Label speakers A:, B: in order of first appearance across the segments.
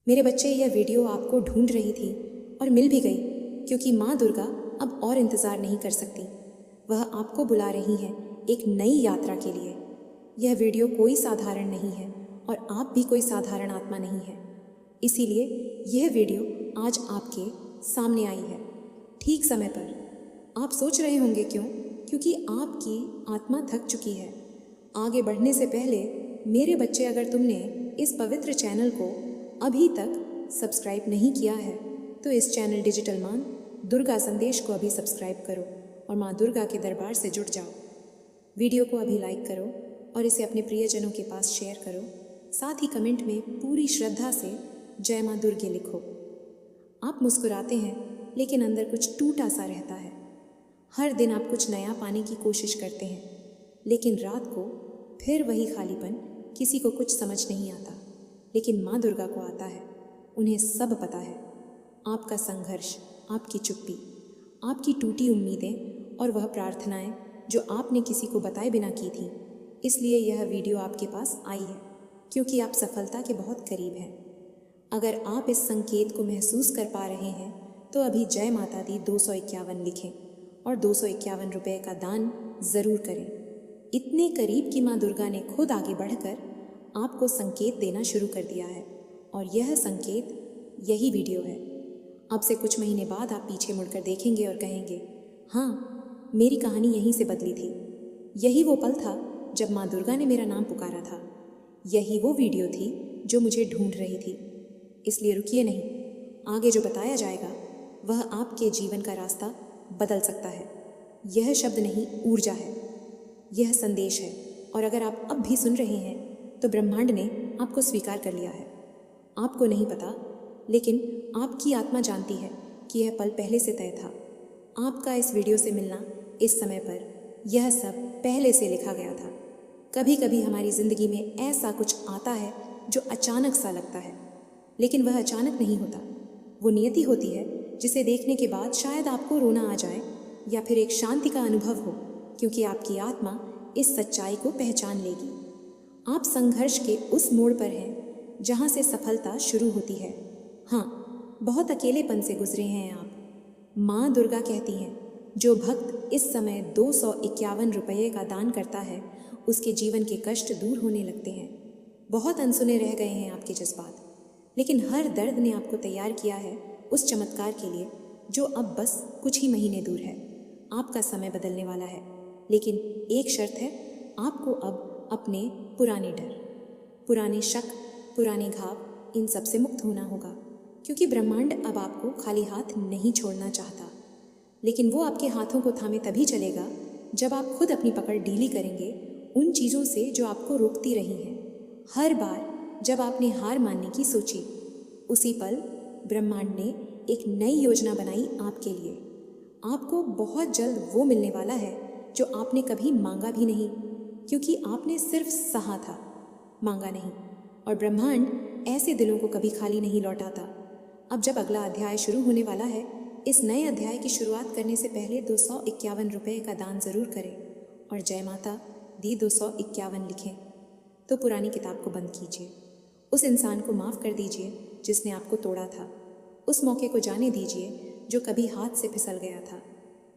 A: मेरे बच्चे, यह वीडियो आपको ढूंढ रही थी और मिल भी गई, क्योंकि माँ दुर्गा अब और इंतज़ार नहीं कर सकती। वह आपको बुला रही हैं एक नई यात्रा के लिए। यह वीडियो कोई साधारण नहीं है और आप भी कोई साधारण आत्मा नहीं है। इसीलिए यह वीडियो आज आपके सामने आई है, ठीक समय पर। आप सोच रहे होंगे क्यों? क्योंकि आपकी आत्मा थक चुकी है। आगे बढ़ने से पहले मेरे बच्चे, अगर तुमने इस पवित्र चैनल को अभी तक सब्सक्राइब नहीं किया है तो इस चैनल डिजिटल मान दुर्गा संदेश को अभी सब्सक्राइब करो और माँ दुर्गा के दरबार से जुड़ जाओ। वीडियो को अभी लाइक करो और इसे अपने प्रियजनों के पास शेयर करो। साथ ही कमेंट में पूरी श्रद्धा से जय माँ दुर्गे लिखो। आप मुस्कुराते हैं लेकिन अंदर कुछ टूटा सा रहता है। हर दिन आप कुछ नया पाने की कोशिश करते हैं, लेकिन रात को फिर वही खालीपन। किसी को कुछ समझ नहीं आता, लेकिन माँ दुर्गा को आता है। उन्हें सब पता है। आपका संघर्ष, आपकी चुप्पी, आपकी टूटी उम्मीदें और वह प्रार्थनाएं जो आपने किसी को बताए बिना की थी। इसलिए यह वीडियो आपके पास आई है, क्योंकि आप सफलता के बहुत करीब हैं। अगर आप इस संकेत को महसूस कर पा रहे हैं तो अभी जय माता दी 251 लिखें और 251 रुपये का दान ज़रूर करें। इतने करीब कि माँ दुर्गा ने खुद आगे बढ़कर आपको संकेत देना शुरू कर दिया है, और यह संकेत यही वीडियो है। अब से कुछ महीने बाद आप पीछे मुड़कर देखेंगे और कहेंगे, हाँ, मेरी कहानी यहीं से बदली थी। यही वो पल था जब माँ दुर्गा ने मेरा नाम पुकारा था। यही वो वीडियो थी जो मुझे ढूंढ रही थी। इसलिए रुकिए नहीं, आगे जो बताया जाएगा वह आपके जीवन का रास्ता बदल सकता है। यह शब्द नहीं, ऊर्जा है। यह संदेश है, और अगर आप अब भी सुन रहे हैं तो ब्रह्मांड ने आपको स्वीकार कर लिया है। आपको नहीं पता, लेकिन आपकी आत्मा जानती है कि यह पल पहले से तय था। आपका इस वीडियो से मिलना, इस समय पर, यह सब पहले से लिखा गया था। कभी कभी हमारी ज़िंदगी में ऐसा कुछ आता है जो अचानक सा लगता है, लेकिन वह अचानक नहीं होता। वो नियति होती है जिसे देखने के बाद शायद आपको रोना आ जाए या फिर एक शांति का अनुभव हो, क्योंकि आपकी आत्मा इस सच्चाई को पहचान लेगी। आप संघर्ष के उस मोड़ पर हैं जहाँ से सफलता शुरू होती है। हाँ, बहुत अकेलेपन से गुजरे हैं आप। माँ दुर्गा कहती हैं, जो भक्त इस समय 251 रुपये का दान करता है उसके जीवन के कष्ट दूर होने लगते हैं। बहुत अनसुने रह गए हैं आपके जज्बात, लेकिन हर दर्द ने आपको तैयार किया है उस चमत्कार के लिए जो अब बस कुछ ही महीने दूर है। आपका समय बदलने वाला है, लेकिन एक शर्त है, आपको अब अपने पुराने डर, पुराने शक, पुराने घाव, इन सब से मुक्त होना होगा, क्योंकि ब्रह्मांड अब आपको खाली हाथ नहीं छोड़ना चाहता। लेकिन वो आपके हाथों को थामे तभी चलेगा जब आप खुद अपनी पकड़ ढीली करेंगे उन चीज़ों से जो आपको रोकती रही हैं। हर बार जब आपने हार मानने की सोची, उसी पल ब्रह्मांड ने एक नई योजना बनाई आपके लिए। आपको बहुत जल्द वो मिलने वाला है जो आपने कभी मांगा भी नहीं, क्योंकि आपने सिर्फ सहा था, मांगा नहीं। और ब्रह्मांड ऐसे दिलों को कभी खाली नहीं लौटाता। अब जब अगला अध्याय शुरू होने वाला है, इस नए अध्याय की शुरुआत करने से पहले 251 रुपये का दान ज़रूर करें और जय माता दी 251 लिखें। तो पुरानी किताब को बंद कीजिए, उस इंसान को माफ़ कर दीजिए जिसने आपको तोड़ा था, उस मौके को जाने दीजिए जो कभी हाथ से फिसल गया था,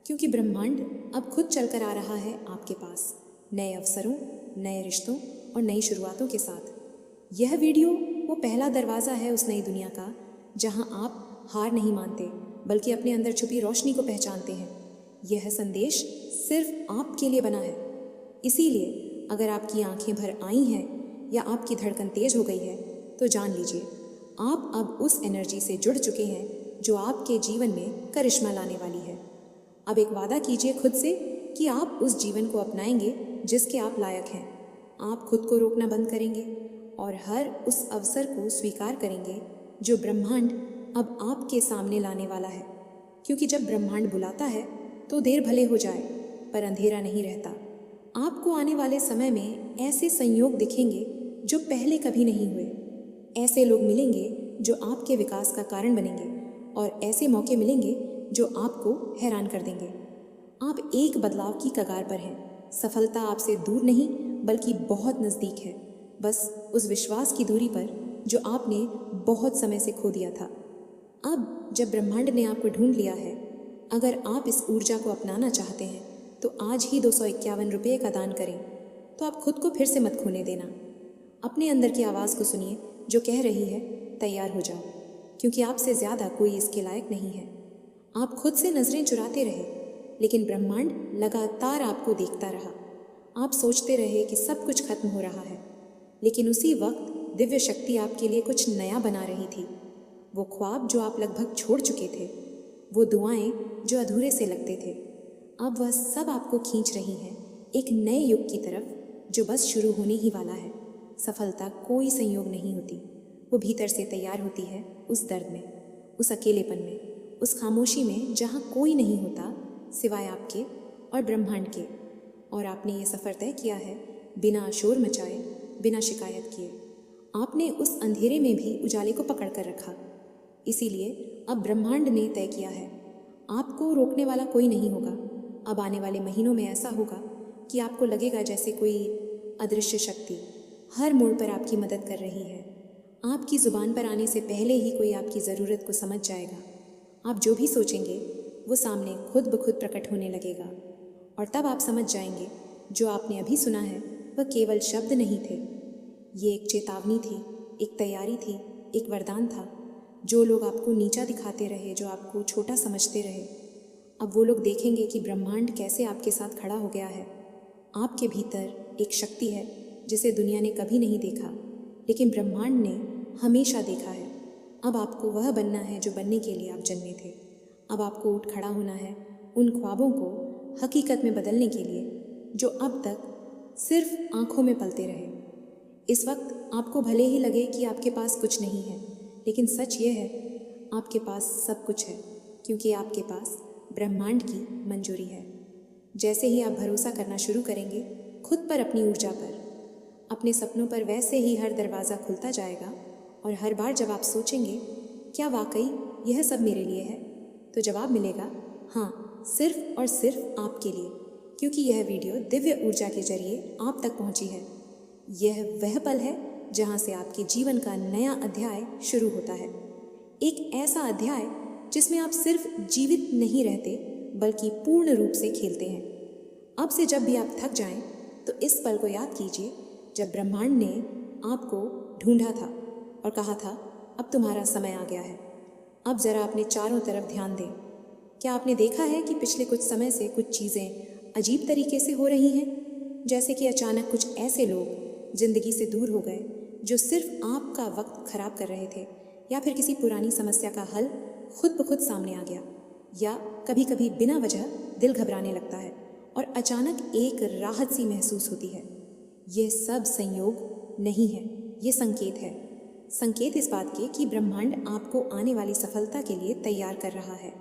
A: क्योंकि ब्रह्मांड अब खुद चलकर आ रहा है आपके पास, नए अवसरों, नए रिश्तों और नई शुरुआतों के साथ। यह वीडियो वो पहला दरवाज़ा है उस नई दुनिया का, जहां आप हार नहीं मानते बल्कि अपने अंदर छुपी रोशनी को पहचानते हैं। यह संदेश सिर्फ आपके लिए बना है। इसीलिए अगर आपकी आंखें भर आई हैं या आपकी धड़कन तेज हो गई है तो जान लीजिए, आप अब उस एनर्जी से जुड़ चुके हैं जो आपके जीवन में करिश्मा लाने वाली है। अब एक वादा कीजिए खुद से कि आप उस जीवन को अपनाएंगे जिसके आप लायक हैं। आप खुद को रोकना बंद करेंगे और हर उस अवसर को स्वीकार करेंगे जो ब्रह्मांड अब आपके सामने लाने वाला है, क्योंकि जब ब्रह्मांड बुलाता है तो देर भले हो जाए पर अंधेरा नहीं रहता। आपको आने वाले समय में ऐसे संयोग दिखेंगे जो पहले कभी नहीं हुए। ऐसे लोग मिलेंगे जो आपके विकास का कारण बनेंगे, और ऐसे मौके मिलेंगे जो आपको हैरान कर देंगे। आप एक बदलाव की कगार पर हैं। सफलता आपसे दूर नहीं बल्कि बहुत नज़दीक है। बस उस विश्वास की दूरी पर जो आपने बहुत समय से खो दिया था। अब जब ब्रह्मांड ने आपको ढूंढ लिया है, अगर आप इस ऊर्जा को अपनाना चाहते हैं तो आज ही 251 रुपये का दान करें। तो आप खुद को फिर से मत खोने देना। अपने अंदर की आवाज़ को सुनिए जो कह रही है तैयार हो जाओ, क्योंकि आपसे ज़्यादा कोई इसके लायक नहीं है। आप खुद से नज़रें चुराते रहे, लेकिन ब्रह्मांड लगातार आपको देखता रहा। आप सोचते रहे कि सब कुछ खत्म हो रहा है, लेकिन उसी वक्त दिव्य शक्ति आपके लिए कुछ नया बना रही थी। वो ख्वाब जो आप लगभग छोड़ चुके थे, वो दुआएं जो अधूरे से लगते थे, अब वह सब आपको खींच रही हैं एक नए युग की तरफ जो बस शुरू होने ही वाला है। सफलता कोई संयोग नहीं होती, वो भीतर से तैयार होती है उस दर्द में, उस अकेलेपन में, उस खामोशी में जहाँ कोई नहीं होता सिवाय आपके और ब्रह्मांड के। और आपने ये सफ़र तय किया है बिना शोर मचाए, बिना शिकायत किए। आपने उस अंधेरे में भी उजाले को पकड़ कर रखा। इसीलिए अब ब्रह्मांड ने तय किया है आपको रोकने वाला कोई नहीं होगा। अब आने वाले महीनों में ऐसा होगा कि आपको लगेगा जैसे कोई अदृश्य शक्ति हर मोड़ पर आपकी मदद कर रही है। आपकी ज़ुबान पर आने से पहले ही कोई आपकी ज़रूरत को समझ जाएगा। आप जो भी सोचेंगे वो सामने खुद ब खुद प्रकट होने लगेगा, और तब आप समझ जाएंगे जो आपने अभी सुना है वह केवल शब्द नहीं थे। ये एक चेतावनी थी, एक तैयारी थी, एक वरदान था। जो लोग आपको नीचा दिखाते रहे, जो आपको छोटा समझते रहे, अब वो लोग देखेंगे कि ब्रह्मांड कैसे आपके साथ खड़ा हो गया है। आपके भीतर एक शक्ति है जिसे दुनिया ने कभी नहीं देखा, लेकिन ब्रह्मांड ने हमेशा देखा है। अब आपको वह बनना है जो बनने के लिए आप जन्मे थे। अब आपको उठ खड़ा होना है उन ख्वाबों को हकीकत में बदलने के लिए जो अब तक सिर्फ आंखों में पलते रहे। इस वक्त आपको भले ही लगे कि आपके पास कुछ नहीं है, लेकिन सच ये है आपके पास सब कुछ है, क्योंकि आपके पास ब्रह्मांड की मंजूरी है। जैसे ही आप भरोसा करना शुरू करेंगे खुद पर, अपनी ऊर्जा पर, अपने सपनों पर, वैसे ही हर दरवाज़ा खुलता जाएगा। और हर बार जब आप सोचेंगे क्या वाकई यह सब मेरे लिए है, तो जवाब मिलेगा हाँ, सिर्फ और सिर्फ आपके लिए, क्योंकि यह वीडियो दिव्य ऊर्जा के जरिए आप तक पहुंची है। यह वह पल है जहां से आपके जीवन का नया अध्याय शुरू होता है। एक ऐसा अध्याय जिसमें आप सिर्फ जीवित नहीं रहते बल्कि पूर्ण रूप से खेलते हैं। अब से जब भी आप थक जाएं तो इस पल को याद कीजिए जब ब्रह्मांड ने आपको ढूंढा था और कहा था अब तुम्हारा समय आ गया है। अब ज़रा अपने चारों तरफ ध्यान दें। क्या आपने देखा है कि पिछले कुछ समय से कुछ चीज़ें अजीब तरीके से हो रही हैं? जैसे कि अचानक कुछ ऐसे लोग ज़िंदगी से दूर हो गए जो सिर्फ आपका वक्त खराब कर रहे थे, या फिर किसी पुरानी समस्या का हल खुद ब खुद सामने आ गया, या कभी कभी बिना वजह दिल घबराने लगता है और अचानक एक राहत सी महसूस होती है। ये सब संयोग नहीं है, ये संकेत है। संकेत इस बात के कि ब्रह्मांड आपको आने वाली सफलता के लिए तैयार कर रहा है।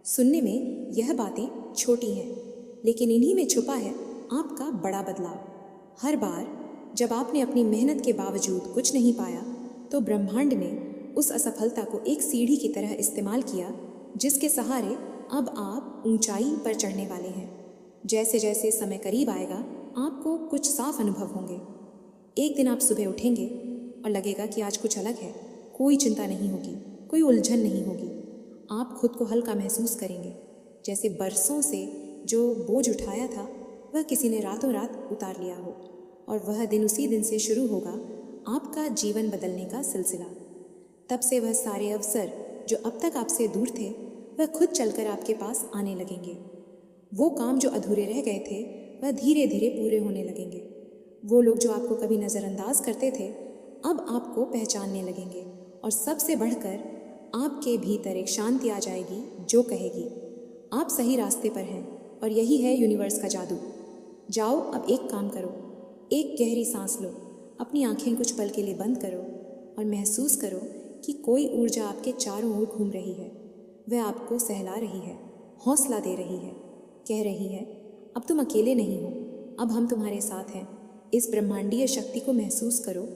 A: सुनने में यह बातें छोटी हैं, लेकिन इन्हीं में छुपा है आपका बड़ा बदलाव। हर बार जब आपने अपनी मेहनत के बावजूद कुछ नहीं पाया, तो ब्रह्मांड ने उस असफलता को एक सीढ़ी की तरह इस्तेमाल किया, जिसके सहारे अब आप ऊंचाई पर चढ़ने वाले हैं। जैसे जैसे समय करीब आएगा, आपको कुछ साफ अनुभव होंगे। एक दिन आप सुबह उठेंगे और लगेगा कि आज कुछ अलग है। कोई चिंता नहीं होगी, कोई उलझन नहीं होगी। आप खुद को हल्का महसूस करेंगे, जैसे बरसों से जो बोझ उठाया था वह किसी ने रातों रात उतार लिया हो। और वह दिन उसी दिन से शुरू होगा आपका जीवन बदलने का सिलसिला। तब से वह सारे अवसर जो अब तक आपसे दूर थे, वह खुद चलकर आपके पास आने लगेंगे। वो काम जो अधूरे रह गए थे, वह धीरे धीरे पूरे होने लगेंगे। वो लोग जो आपको कभी नज़रअंदाज करते थे, अब आपको पहचानने लगेंगे। और सबसे बढ़कर आपके भीतर एक शांति आ जाएगी जो कहेगी आप सही रास्ते पर हैं। और यही है यूनिवर्स का जादू। जाओ, अब एक काम करो, एक गहरी सांस लो, अपनी आंखें कुछ पल के लिए बंद करो और महसूस करो कि कोई ऊर्जा आपके चारों ओर घूम रही है। वह आपको सहला रही है, हौसला दे रही है, कह रही है अब तुम अकेले नहीं हो, अब हम तुम्हारे साथ हैं। इस ब्रह्मांडीय शक्ति को महसूस करो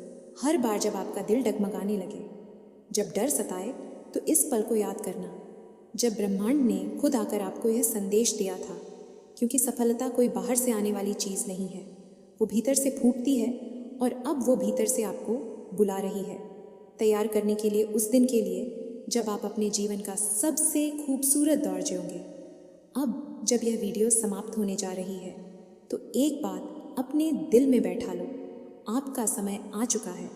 A: हर बार जब आपका दिल डगमगाने लगे, जब डर सताए, तो इस पल को याद करना जब ब्रह्मांड ने खुद आकर आपको यह संदेश दिया था। क्योंकि सफलता कोई बाहर से आने वाली चीज़ नहीं है, वो भीतर से फूटती है। और अब वो भीतर से आपको बुला रही है। तैयार करने के लिए उस दिन के लिए जब आप अपने जीवन का सबसे खूबसूरत दौर जियोगे। अब जब यह वीडियो समाप्त होने जा रही है तो एक बात अपने दिल में बैठा लो, आपका समय आ चुका है।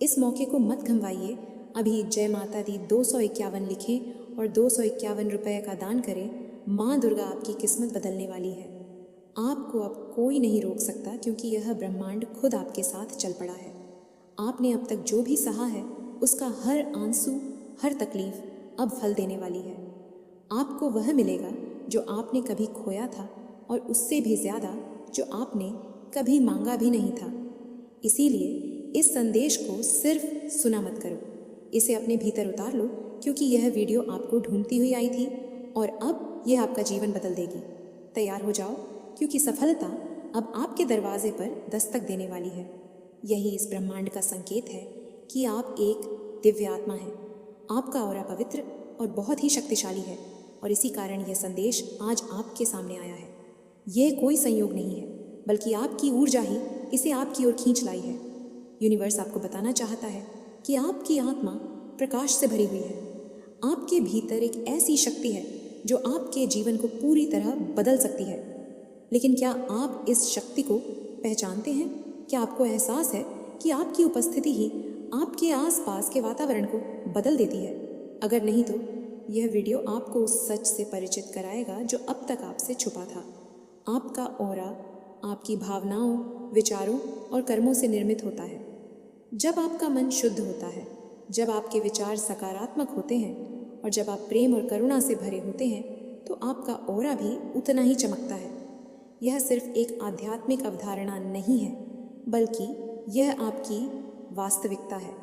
A: इस मौके को मत गंवाइए। अभी जय माता दी 251 लिखें और 251 रुपये का दान करें। माँ दुर्गा आपकी किस्मत बदलने वाली है। आपको अब कोई नहीं रोक सकता, क्योंकि यह ब्रह्मांड खुद आपके साथ चल पड़ा है। आपने अब तक जो भी सहा है उसका हर आंसू, हर तकलीफ अब फल देने वाली है। आपको वह मिलेगा जो आपने कभी खोया था, और उससे भी ज़्यादा जो आपने कभी मांगा भी नहीं था। इसीलिए इस संदेश को सिर्फ सुना मत करो, इसे अपने भीतर उतार लो, क्योंकि यह वीडियो आपको ढूंढती हुई आई थी और अब यह आपका जीवन बदल देगी। तैयार हो जाओ, क्योंकि सफलता अब आपके दरवाजे पर दस्तक देने वाली है। यही इस ब्रह्मांड का संकेत है कि आप एक दिव्य आत्मा हैं। आपका ऑरा पवित्र और बहुत ही शक्तिशाली है, और इसी कारण यह संदेश आज आपके सामने आया है। यह कोई संयोग नहीं है, बल्कि आपकी ऊर्जा ही इसे आपकी ओर खींच लाई है। यूनिवर्स आपको बताना चाहता है कि आपकी आत्मा प्रकाश से भरी हुई है। आपके भीतर एक ऐसी शक्ति है जो आपके जीवन को पूरी तरह बदल सकती है। लेकिन क्या आप इस शक्ति को पहचानते हैं? क्या आपको एहसास है कि आपकी उपस्थिति ही आपके आसपास के वातावरण को बदल देती है? अगर नहीं तो यह वीडियो आपको उस सच से परिचित कराएगा जो अब तक आपसे छुपा था। आपका ऑरा आपकी भावनाओं, विचारों और कर्मों से निर्मित होता है। जब आपका मन शुद्ध होता है, जब आपके विचार सकारात्मक होते हैं और जब आप प्रेम और करुणा से भरे होते हैं, तो आपका ऑरा भी उतना ही चमकता है। यह सिर्फ एक आध्यात्मिक अवधारणा नहीं है, बल्कि यह आपकी वास्तविकता है।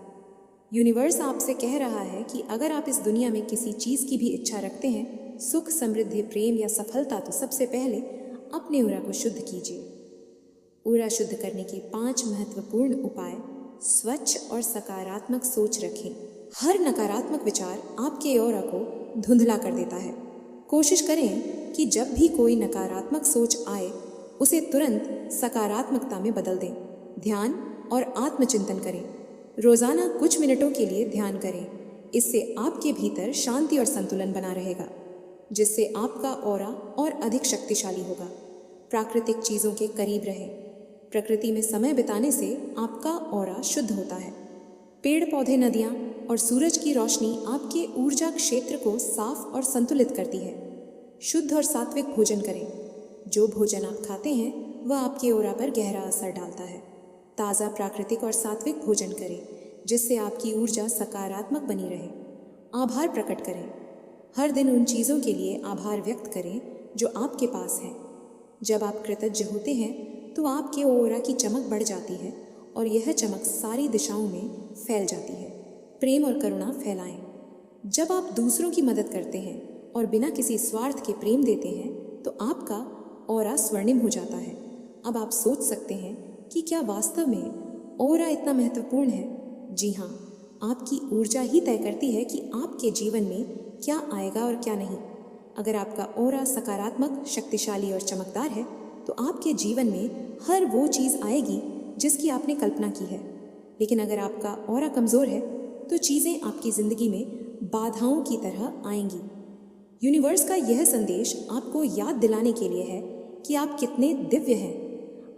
A: यूनिवर्स आपसे कह रहा है कि अगर आप इस दुनिया में किसी चीज़ की भी इच्छा रखते हैं, सुख, समृद्धि, प्रेम या सफलता, तो सबसे पहले अपने ऑरा को शुद्ध कीजिए। ऑरा शुद्ध करने के 5 महत्वपूर्ण उपाय। स्वच्छ और सकारात्मक सोच रखें। हर नकारात्मक विचार आपके ऑरा को धुंधला कर देता है। कोशिश करें कि जब भी कोई नकारात्मक सोच आए, उसे तुरंत सकारात्मकता में बदल दें। ध्यान और आत्मचिंतन करें। रोज़ाना कुछ मिनटों के लिए ध्यान करें। इससे आपके भीतर शांति और संतुलन बना रहेगा, जिससे आपका ऑरा और अधिक शक्तिशाली होगा। प्राकृतिक चीज़ों के करीब रहें। प्रकृति में समय बिताने से आपका ऑरा शुद्ध होता है। पेड़ पौधे, नदियाँ और सूरज की रोशनी आपके ऊर्जा क्षेत्र को साफ और संतुलित करती है। शुद्ध और सात्विक भोजन करें। जो भोजन आप खाते हैं वह आपके ऑरा पर गहरा असर डालता है। ताज़ा, प्राकृतिक और सात्विक भोजन करें, जिससे आपकी ऊर्जा सकारात्मक बनी रहे। आभार प्रकट करें। हर दिन उन चीज़ों के लिए आभार व्यक्त करें जो आपके पास हैं। जब आप कृतज्ञ होते हैं तो आपके ऑरा की चमक बढ़ जाती है, और यह चमक सारी दिशाओं में फैल जाती है। प्रेम और करुणा फैलाएं। जब आप दूसरों की मदद करते हैं और बिना किसी स्वार्थ के प्रेम देते हैं, तो आपका ऑरा स्वर्णिम हो जाता है। अब आप सोच सकते हैं कि क्या वास्तव में ऑरा इतना महत्वपूर्ण है? जी हाँ, आपकी ऊर्जा ही तय करती है कि आपके जीवन में क्या आएगा और क्या नहीं। अगर आपका ऑरा सकारात्मक, शक्तिशाली और चमकदार है, तो आपके जीवन में हर वो चीज़ आएगी जिसकी आपने कल्पना की है। लेकिन अगर आपका ऑरा कमज़ोर है, तो चीज़ें आपकी ज़िंदगी में बाधाओं की तरह आएंगी। यूनिवर्स का यह संदेश आपको याद दिलाने के लिए है कि आप कितने दिव्य हैं।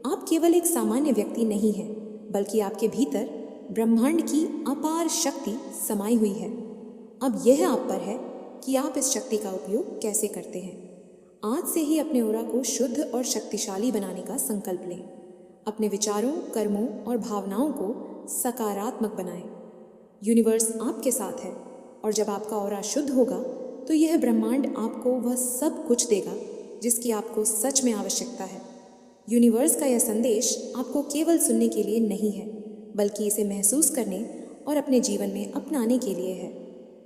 A: आप केवल एक सामान्य व्यक्ति नहीं हैं, बल्कि आपके भीतर ब्रह्मांड की अपार शक्ति समाई हुई है। अब यह आप पर है कि आप इस शक्ति का उपयोग कैसे करते हैं। आज से ही अपने ऑरा को शुद्ध और शक्तिशाली बनाने का संकल्प लें। अपने विचारों, कर्मों और भावनाओं को सकारात्मक बनाएं। यूनिवर्स आपके साथ है, और जब आपका ऑरा शुद्ध होगा तो यह ब्रह्मांड आपको वह सब कुछ देगा जिसकी आपको सच में आवश्यकता है। यूनिवर्स का यह संदेश आपको केवल सुनने के लिए नहीं है, बल्कि इसे महसूस करने और अपने जीवन में अपनाने के लिए है।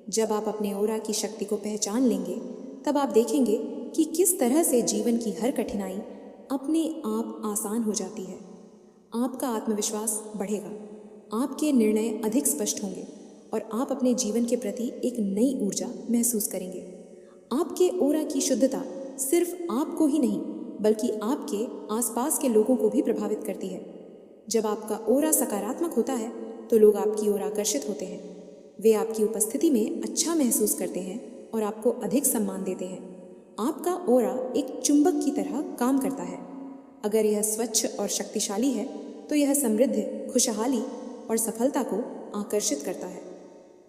A: जब आप अपने ऑरा की शक्ति को पहचान लेंगे, तब आप देखेंगे कि किस तरह से जीवन की हर कठिनाई अपने आप आसान हो जाती है। आपका आत्मविश्वास बढ़ेगा, आपके निर्णय अधिक स्पष्ट होंगे, और आप अपने जीवन के प्रति एक नई ऊर्जा महसूस करेंगे। आपके ऑरा की शुद्धता सिर्फ आपको ही नहीं, बल्कि आपके आसपास के लोगों को भी प्रभावित करती है। जब आपका ऑरा सकारात्मक होता है, तो लोग आपकी ओर आकर्षित होते हैं। वे आपकी उपस्थिति में अच्छा महसूस करते हैं और आपको अधिक सम्मान देते हैं। आपका ऑरा एक चुंबक की तरह काम करता है। अगर यह स्वच्छ और शक्तिशाली है तो यह समृद्धि, खुशहाली और सफलता को आकर्षित करता है।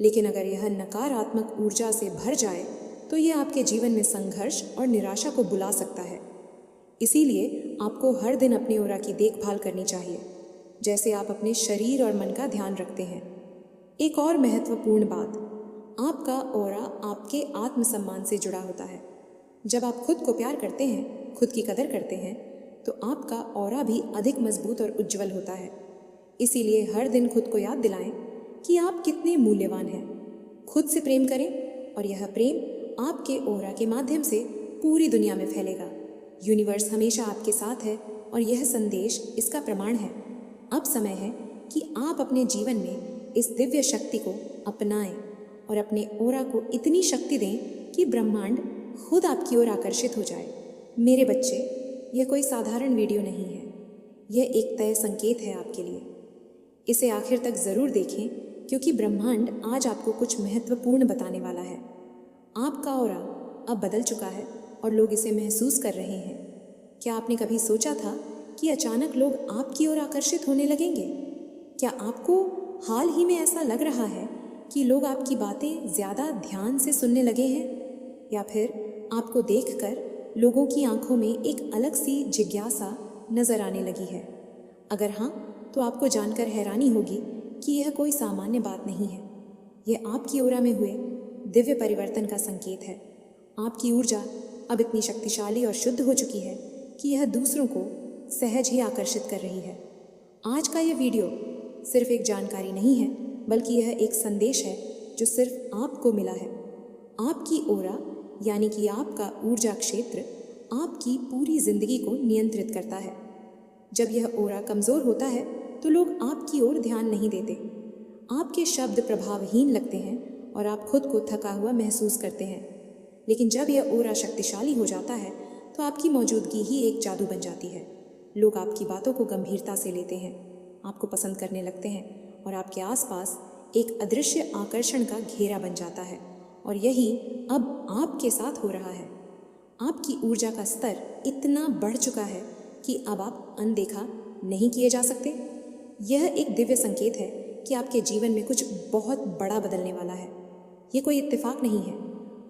A: लेकिन अगर यह नकारात्मक ऊर्जा से भर जाए तो यह आपके जीवन में संघर्ष और निराशा को बुला सकता है। इसीलिए आपको हर दिन अपने ऑरा की देखभाल करनी चाहिए, जैसे आप अपने शरीर और मन का ध्यान रखते हैं। एक और महत्वपूर्ण बात, आपका ऑरा आपके आत्मसम्मान से जुड़ा होता है। जब आप खुद को प्यार करते हैं, खुद की कदर करते हैं, तो आपका ऑरा भी अधिक मजबूत और उज्जवल होता है। इसीलिए हर दिन खुद को याद दिलाएं कि आप कितने मूल्यवान हैं। खुद से प्रेम करें और यह प्रेम आपके ऑरा के माध्यम से पूरी दुनिया में फैलेगा। यूनिवर्स हमेशा आपके साथ है और यह संदेश इसका प्रमाण है। अब समय है कि आप अपने जीवन में इस दिव्य शक्ति को अपनाएं और अपने ऑरा को इतनी शक्ति दें कि ब्रह्मांड खुद आपकी ओर आकर्षित हो जाए। मेरे बच्चे, यह कोई साधारण वीडियो नहीं है, यह एक तय संकेत है आपके लिए। इसे आखिर तक ज़रूर देखें, क्योंकि ब्रह्मांड आज आपको कुछ महत्वपूर्ण बताने वाला है। आपका ऑरा अब बदल चुका है और लोग इसे महसूस कर रहे हैं। क्या आपने कभी सोचा था कि अचानक लोग आपकी ओर आकर्षित होने लगेंगे? क्या आपको हाल ही में ऐसा लग रहा है कि लोग आपकी बातें ज़्यादा ध्यान से सुनने लगे हैं? या फिर आपको देखकर लोगों की आंखों में एक अलग सी जिज्ञासा नजर आने लगी है? अगर हाँ, तो आपको जानकर हैरानी होगी कि यह कोई सामान्य बात नहीं है। यह आपकी ऑरा में हुए दिव्य परिवर्तन का संकेत है। आपकी ऊर्जा अब इतनी शक्तिशाली और शुद्ध हो चुकी है कि यह दूसरों को सहज ही आकर्षित कर रही है। आज का यह वीडियो सिर्फ एक जानकारी नहीं है, बल्कि यह एक संदेश है जो सिर्फ आपको मिला है। आपकी ऑरा यानी कि आपका ऊर्जा क्षेत्र आपकी पूरी जिंदगी को नियंत्रित करता है। जब यह ऑरा कमज़ोर होता है तो लोग आपकी ओर ध्यान नहीं देते। आपके शब्द प्रभावहीन लगते हैं और आप खुद को थका हुआ महसूस करते हैं। लेकिन जब यह ऑरा शक्तिशाली हो जाता है तो आपकी मौजूदगी ही एक जादू बन जाती है। लोग आपकी बातों को गंभीरता से लेते हैं, आपको पसंद करने लगते हैं और आपके आसपास एक अदृश्य आकर्षण का घेरा बन जाता है। और यही अब आपके साथ हो रहा है। आपकी ऊर्जा का स्तर इतना बढ़ चुका है कि अब आप अनदेखा नहीं किए जा सकते। यह एक दिव्य संकेत है कि आपके जीवन में कुछ बहुत बड़ा बदलने वाला है। ये कोई इत्तेफाक नहीं है।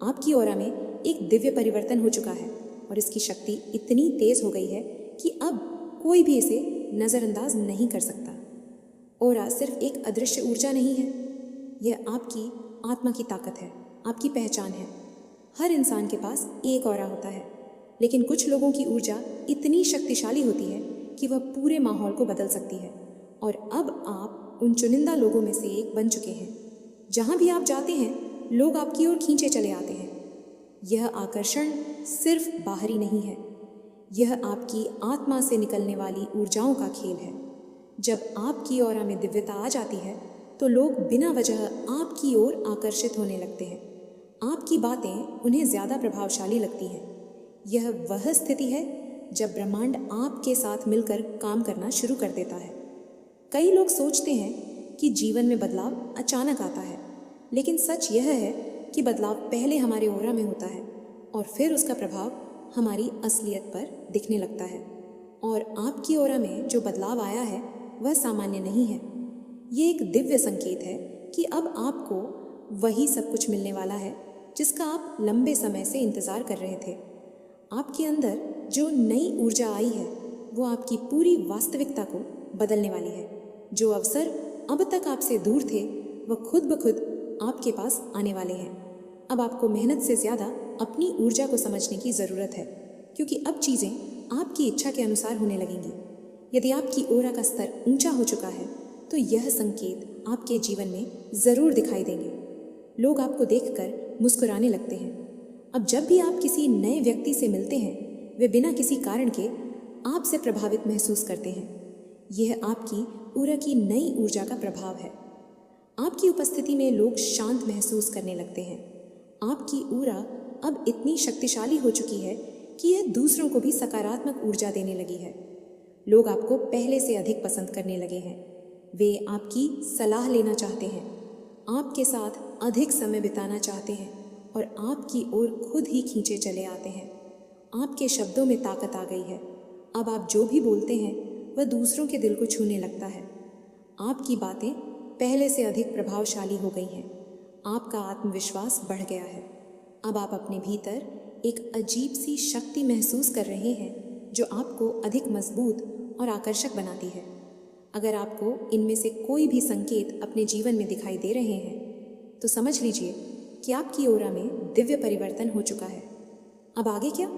A: आपकी ऑरा में एक दिव्य परिवर्तन हो चुका है और इसकी शक्ति इतनी तेज हो गई है कि अब कोई भी इसे नज़रअंदाज नहीं कर सकता। ऑरा सिर्फ एक अदृश्य ऊर्जा नहीं है, यह आपकी आत्मा की ताकत है, आपकी पहचान है। हर इंसान के पास एक ऑरा होता है, लेकिन कुछ लोगों की ऊर्जा इतनी शक्तिशाली होती है कि वह पूरे माहौल को बदल सकती है। और अब आप उन चुनिंदा लोगों में से एक बन चुके हैं। जहाँ भी आप जाते हैं, लोग आपकी ओर खींचे चले आते हैं। यह आकर्षण सिर्फ बाहरी नहीं है, यह आपकी आत्मा से निकलने वाली ऊर्जाओं का खेल है। जब आपकी ऑरा में दिव्यता आ जाती है तो लोग बिना वजह आपकी ओर आकर्षित होने लगते हैं। आपकी बातें उन्हें ज़्यादा प्रभावशाली लगती हैं। यह वह स्थिति है जब ब्रह्मांड आपके साथ मिलकर काम करना शुरू कर देता है। कई लोग सोचते हैं कि जीवन में बदलाव अचानक आता है, लेकिन सच यह है कि बदलाव पहले हमारे ऑरा में होता है और फिर उसका प्रभाव हमारी असलियत पर दिखने लगता है। और आपकी ऑरा में जो बदलाव आया है वह सामान्य नहीं है। ये एक दिव्य संकेत है कि अब आपको वही सब कुछ मिलने वाला है जिसका आप लंबे समय से इंतज़ार कर रहे थे। आपके अंदर जो नई ऊर्जा आई है वो आपकी पूरी वास्तविकता को बदलने वाली है। जो अवसर अब तक आपसे दूर थे वह खुद ब खुद आपके पास आने वाले हैं। अब आपको मेहनत से ज़्यादा अपनी ऊर्जा को समझने की ज़रूरत है, क्योंकि अब चीज़ें आपकी इच्छा के अनुसार होने लगेंगी। यदि आपकी ऑरा का स्तर ऊंचा हो चुका है तो यह संकेत आपके जीवन में ज़रूर दिखाई देंगे। लोग आपको देखकर मुस्कुराने लगते हैं। अब जब भी आप किसी नए व्यक्ति से मिलते हैं, वे बिना किसी कारण के आपसे प्रभावित महसूस करते हैं। यह आपकी ऑरा की नई ऊर्जा का प्रभाव है। आपकी उपस्थिति में लोग शांत महसूस करने लगते हैं। आपकी ऑरा अब इतनी शक्तिशाली हो चुकी है कि यह दूसरों को भी सकारात्मक ऊर्जा देने लगी है। लोग आपको पहले से अधिक पसंद करने लगे हैं। वे आपकी सलाह लेना चाहते हैं, आपके साथ अधिक समय बिताना चाहते हैं और आपकी ओर खुद ही खींचे चले आते हैं। आपके शब्दों में ताकत आ गई है। अब आप जो भी बोलते हैं वह दूसरों के दिल को छूने लगता है। आपकी बातें पहले से अधिक प्रभावशाली हो गई हैं। आपका आत्मविश्वास बढ़ गया है। अब आप अपने भीतर एक अजीब सी शक्ति महसूस कर रहे हैं जो आपको अधिक मजबूत और आकर्षक बनाती है। अगर आपको इनमें से कोई भी संकेत अपने जीवन में दिखाई दे रहे हैं तो समझ लीजिए कि आपकी ओरा में दिव्य परिवर्तन हो चुका है। अब आगे क्या?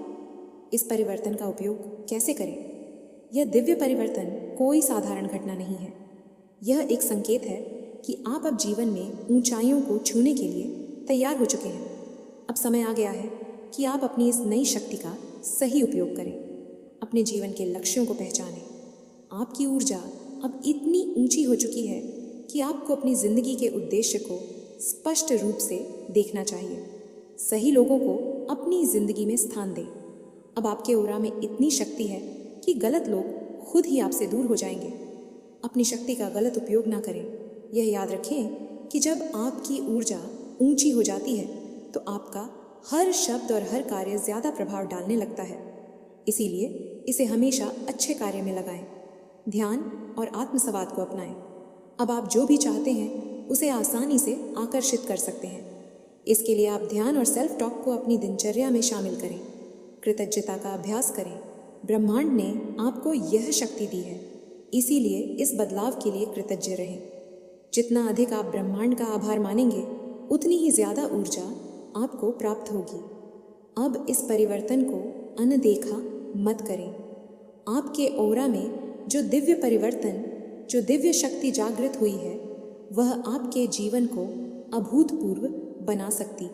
A: इस परिवर्तन का उपयोग कैसे करें? यह दिव्य परिवर्तन कोई साधारण घटना नहीं है। यह एक संकेत है कि आप अब जीवन में ऊंचाइयों को छूने के लिए तैयार हो चुके हैं। अब समय आ गया है कि आप अपनी इस नई शक्ति का सही उपयोग करें। अपने जीवन के लक्ष्यों को पहचानें। आपकी ऊर्जा अब इतनी ऊंची हो चुकी है कि आपको अपनी जिंदगी के उद्देश्य को स्पष्ट रूप से देखना चाहिए। सही लोगों को अपनी जिंदगी में स्थान दें। अब आपके ओरा में इतनी शक्ति है कि गलत लोग खुद ही आपसे दूर हो जाएंगे। अपनी शक्ति का गलत उपयोग ना करें। यह याद रखें कि जब आपकी ऊर्जा ऊंची हो जाती है तो आपका हर शब्द और हर कार्य ज़्यादा प्रभाव डालने लगता है। इसीलिए इसे हमेशा अच्छे कार्य में लगाएं। ध्यान और आत्मसंवाद को अपनाएं। अब आप जो भी चाहते हैं उसे आसानी से आकर्षित कर सकते हैं। इसके लिए आप ध्यान और सेल्फ टॉक को अपनी दिनचर्या में शामिल करें। कृतज्ञता का अभ्यास करें। ब्रह्मांड ने आपको यह शक्ति दी है, इसीलिए इस बदलाव के लिए कृतज्ञ रहें। जितना अधिक आप ब्रह्मांड का आभार मानेंगे उतनी ही ज़्यादा ऊर्जा आपको प्राप्त होगी। अब इस परिवर्तन को अनदेखा मत करें। आपके ऑरा में जो दिव्य परिवर्तन, जो दिव्य शक्ति जागृत हुई है, वह आपके जीवन को अभूतपूर्व बना सकती